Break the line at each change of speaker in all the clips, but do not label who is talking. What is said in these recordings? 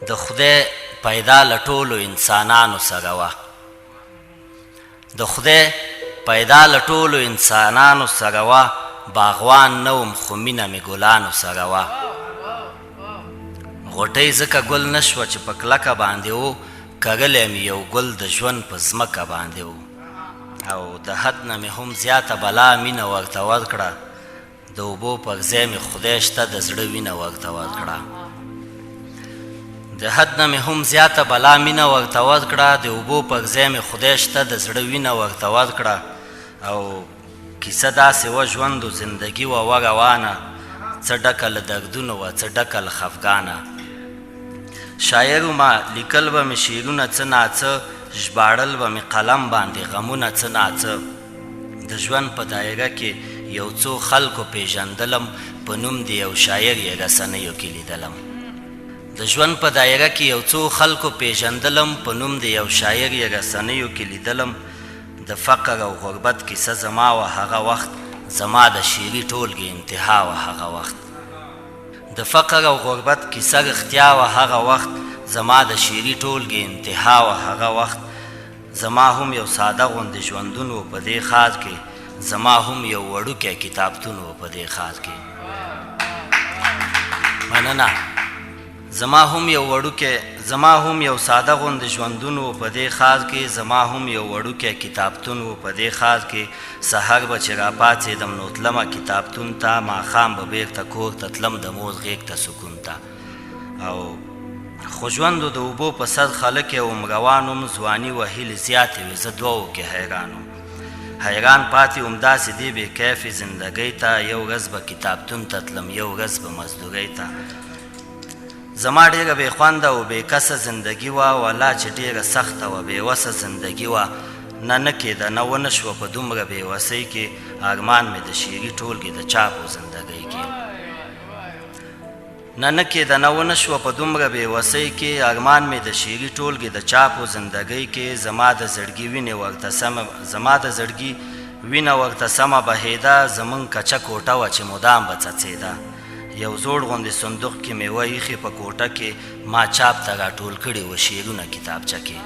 د خدای پیدا له ټولو انسانانو سره وه د خدای پیدا له ټولو انسانانو سره وه باغوان نه وم خو مینه مې ګلانو سره وه غوټۍ ځکه ګل نه شوه چې په کلکه باندې و کرلی مې یو ګل د ژوند په ځمکه باندې و او د حد نه مې هم زیاته بلا مینه ورته ورکړه د اوبو پر ځای مې خدای شته د زړه وینه ورته ورکړه د حد نه مې هم زیاته بلا مینه ورته ورکړه د اوبو پر ځای مې خدای شته د زړه وینه ورته ورکړه او کیسه داسې وه ژوند و زندګي وه وروانه څه ډکه له دردونو وه څه ډکه له خفګانه شاعر ما لیکل به مې شعرونه څه ناڅه ژباړل به مې قلم باندې غمونه څه ناڅه د ژوند په دایره کې یو څو خلکو پیژندلم په نوم د یو شاعر یې رسنیو کې لیدلم د ژوند په دایره کې یو څو خلکو پیژندلم په نوم د یو شاعر یې رسنیو کې لیدلم د فقر او غربت کیسه زما و هغه وخت زما د شعري ټولګې انتها و هغه وخت د فقر او غربت کیسه رښتیا و هغه وخت زما د شعري ټولګې انتها و هغه وخت زما هم یو ساده غوندې ژوندون و په دې ښار کې زما هم یو وړوکی کتابتون و په دې ښار کې مننه زما هم یو ساده غوندې ژوندون و په دې ښار کې زما هم یو وړوکی کتابتون و په دې ښار کې سحر به چې راپاڅېدم نو تلمه کتابتون ته ماښام به بیرته کور ته تلم د مور غېږ ته سکون ته او خو ژوند د اوبو په سر خلک وم روان وم ځواني و هیلې زیاتې وې زه دوو کې حیران وم حیران پاتې وم داسې دې بې کیفې زندګۍ ته یو ورځ به کتابتون ته تلم یو ورځ به مزدورۍ ته زما ډېره بې خونده او بې کسه زندګي وه والله چې ډېره سخته وه بې وسه زندګي وه نه کېده نه ونه شوه په دومره بې وسۍ کې ارمان مې د شعري ټولګې د چاپو زندګۍ کې نه کېده نه ونه شوه په دومره بې وسۍ کې ارمان مې د شعري ټولګې د چاپو زندګۍ کې زما د زړګي وینه ورته سمه بهېده زمونږ کچه کوټه وه چې مدام به څڅېده یو زوړ غوندې صندوق کې مې وایښې په کوټه کې ما چاپ ته راټول کړي وه شعرونه کتابچه کې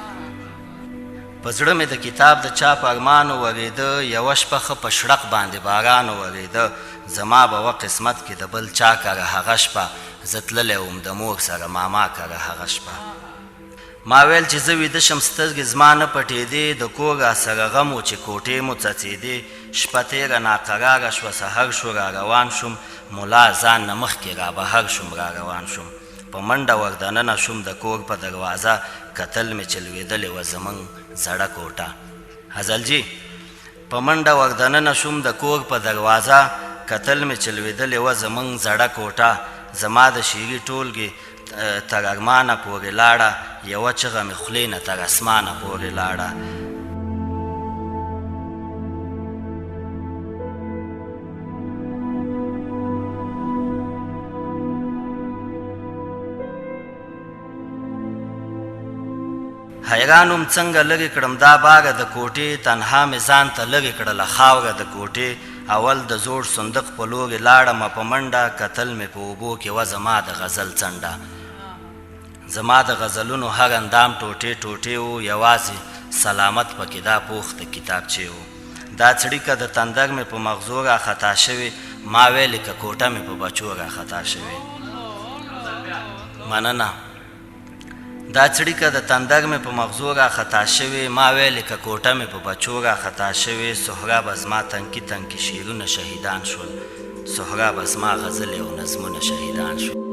په زړه مې د کتاب د چاپ ارمان ورېده یوه شپه ښه په شړق باندې باران ورېده زما به وه قسمت کې د بل چا کره هغه شپه زه تللی وم د مور سره ماما کره هغه شپه ما ویل چې زه ویده شم سترګې زما نه پټېدې د کور راسره غم و چې کوټې مو څڅېدې شپه تېره ناقراره شوه سحر شو را روان شوم ملا ځان نه مخکې را بهر شوم را روان شوم په منډه ور دننه شوم د کور په دروازه کتل مې چې لوېدلې وه زموږ زړه کوټه حضلجي په منډه ور دننه شوم د کور په دروازه کتل مې چې لوېدلې وه زموږ زړه کوټه زما د شعري ټولګې تر ارمانه پورې لاړه یوه چغه مې خولې نه تر اسمانه پورې لاړه حیران وم څنګه لرې کړم دا باغه د کوټې تنها مې ځان ته لرې کړله خاوره د کوټې اول د زوړ صندوق په لورې لاړمه په منډه کتل مې په اوبو کې وه زما د غزل څنډه زما د غزلونو هر اندام ټوټې ټوټې و یوازې سلامت پکې دا پوخ د کتابچې و دا څړیکه د تندر مې په مغزو راخطا شوې ما ویلې که کوټه مې په بچو راخطا شوې مننه دا څړیکه د تندر مې په مغزو راخطا شوې ما ویلې که کوټه مې په بچو راخطا شوې سهراب زما تنکي تنکي شعرونه شهیدان شول سهراب زما غزلې او نظمونه شهیدان شول